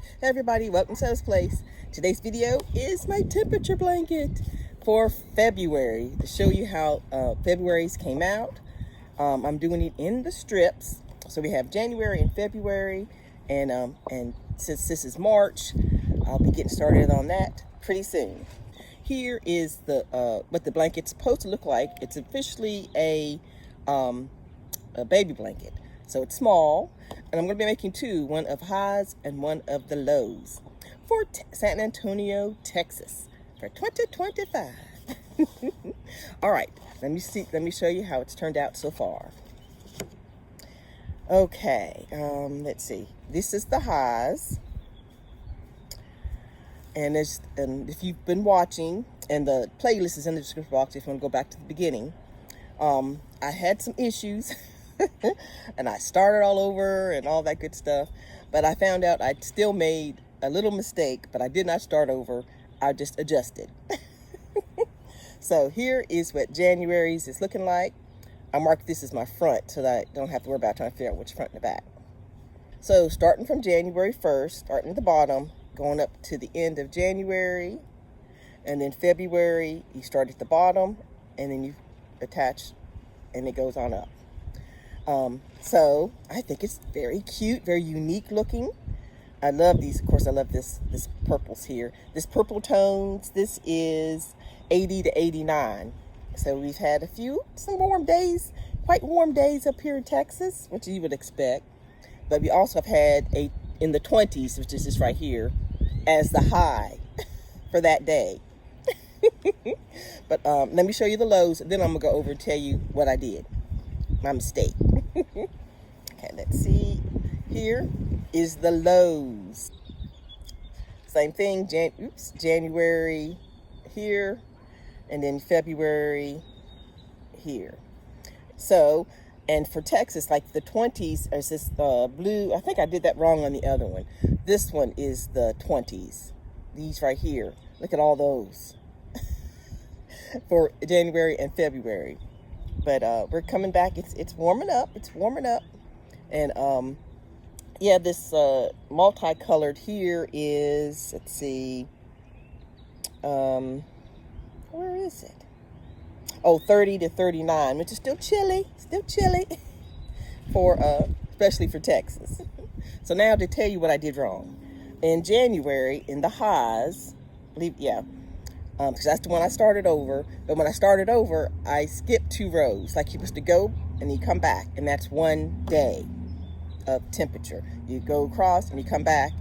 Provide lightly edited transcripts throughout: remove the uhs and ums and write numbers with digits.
Hey everybody, welcome to SETTA'S place. Today's video is my temperature blanket for February to show you how February's came out. I'm doing it in the strips. So we have January and February, and since this is March, I'll be getting started on that pretty soon. Here is the what the blanket's supposed to look like. It's officially a baby blanket. So it's small, and I'm going to be making two, one of highs and one of the lows for San Antonio, Texas for 2025. All right, let me show you how it's turned out so far. Okay, let's see. This is the highs, and if you've been watching, and the playlist is in the description box if you want to go back to the beginning. I had some issues. And I started all over and all that good stuff, but I found out I'd still made a little mistake, but I did not start over. I just adjusted. So here is what January's is looking like. I marked this as my front so that I don't have to worry about trying to figure out which front and the back. So starting from January 1st, starting at the bottom, going up to the end of January, and then February, you start at the bottom and then you attach and it goes on up. So I think it's very cute, very unique looking. I love these. Of course, I love this purples here. This purple tones, this is 80 to 89. So we've had some warm days, quite warm days up here in Texas, which you would expect. But we also have had in the 20s, which is this right here, as the high for that day. But let me show you the lows, and then I'm gonna go over and tell you what I did. My mistake. Okay, let's see. Here is the lows. Same thing, January here, and then February here. So, and for Texas, like the 20s, is this blue. I think I did that wrong on the other one. This one is the 20s. These right here. Look at all those for January and February. But we're coming back. It's warming up. It's warming up. And yeah, this multicolored here is, let's see, where is it? Oh, 30 to 39, which is still chilly for especially for Texas. So now to tell you what I did wrong. In January, in the highs, because that's the one I started over. But when I started over, I skipped 2 rows. Like you're supposed to go and you come back, and that's one day of temperature. You go across and you come back,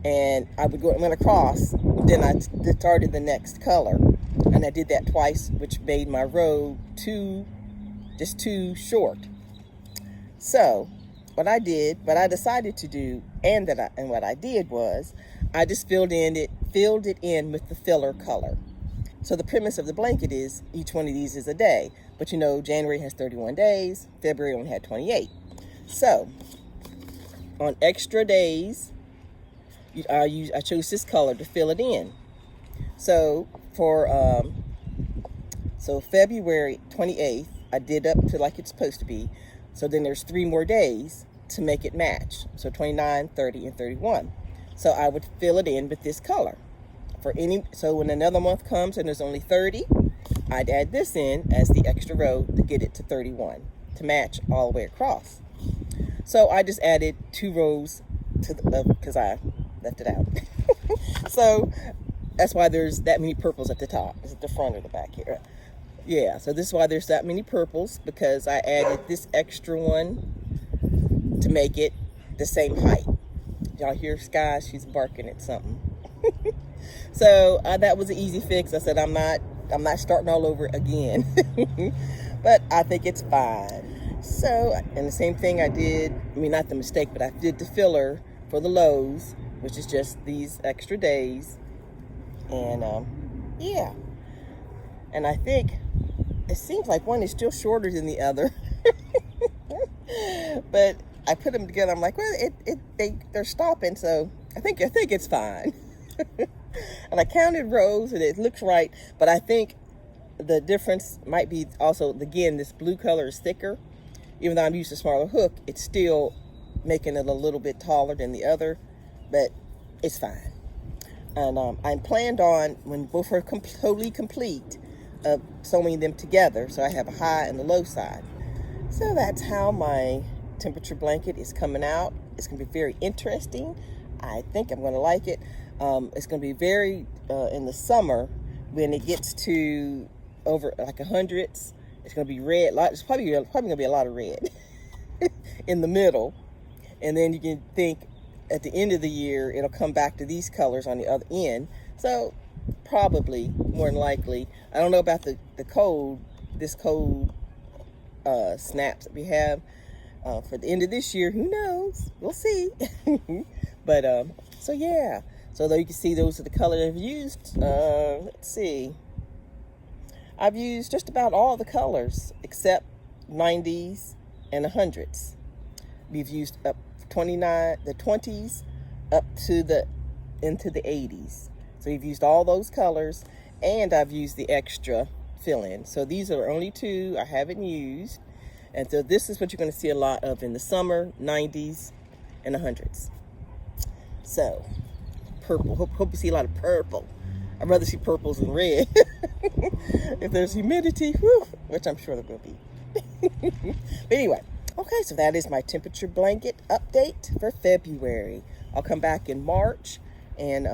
and I went across, then I started the next color, and I did that twice, which made my row just too short. So what I decided to do, and what I did was, I just filled it in with the filler color. So the premise of the blanket is each one of these is a day. But you know, January has 31 days, February only had 28. So on extra days, I chose this color to fill it in. So for February 28th, I did up to like it's supposed to be. So then there's 3 more days to make it match. So 29, 30, and 31. So I would fill it in with this color. So when another month comes and there's only 30, I'd add this in as the extra row to get it to 31 to match all the way across. So I just added 2 rows to because I left it out. So that's why there's that many purples at the top. Is it the front or the back here? Yeah, so this is why there's that many purples, because I added this extra one to make it the same height. Y'all hear Sky? She's barking at something. So that was an easy fix. I said I'm not starting all over again. But I think it's fine. So, and the same thing I did, not the mistake, but I did the filler for the lows, which is just these extra days. And yeah. And I think it seems like one is still shorter than the other. But I put them together. I'm like, well, they're stopping, so I think it's fine. And I counted rows, and it looks right. But I think the difference might be also, again, this blue color is thicker. Even though I'm using a smaller hook, it's still making it a little bit taller than the other. But it's fine. And I'm planned on, when both are totally complete, sewing them together, so I have a high and a low side. So that's how my temperature blanket is coming out. It's going to be very interesting. I think I'm going to like it. It's going to be very, in the summer, when it gets to over like 100s, it's going to be red. It's probably going to be a lot of red in the middle. And then you can think at the end of the year, it'll come back to these colors on the other end. So probably, more than likely, I don't know about this cold snaps that we have for the end of this year. Who knows? We'll see. But so yeah, so though you can see those are the colors I've used. Let's see, I've used just about all the colors except 90s and 100s. We've used up the 20s up to into the 80s. So you've used all those colors, and I've used the extra fill-in. So these are only two I haven't used. And so this is what you're going to see a lot of in the summer, 90s and 100s. So purple, hope you see a lot of purple. I'd rather see purples than red. If there's humidity, whew, which I'm sure there will be. But anyway, okay, so that is my temperature blanket update for February. I'll come back in March and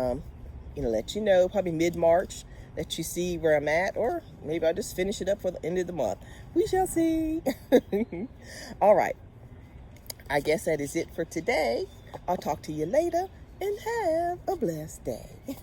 let you know, probably mid-March, that you see where I'm at, or maybe I'll just finish it up for the end of the month. We shall see. All right, I guess that is it for today. I'll talk to you later, and have a blessed day.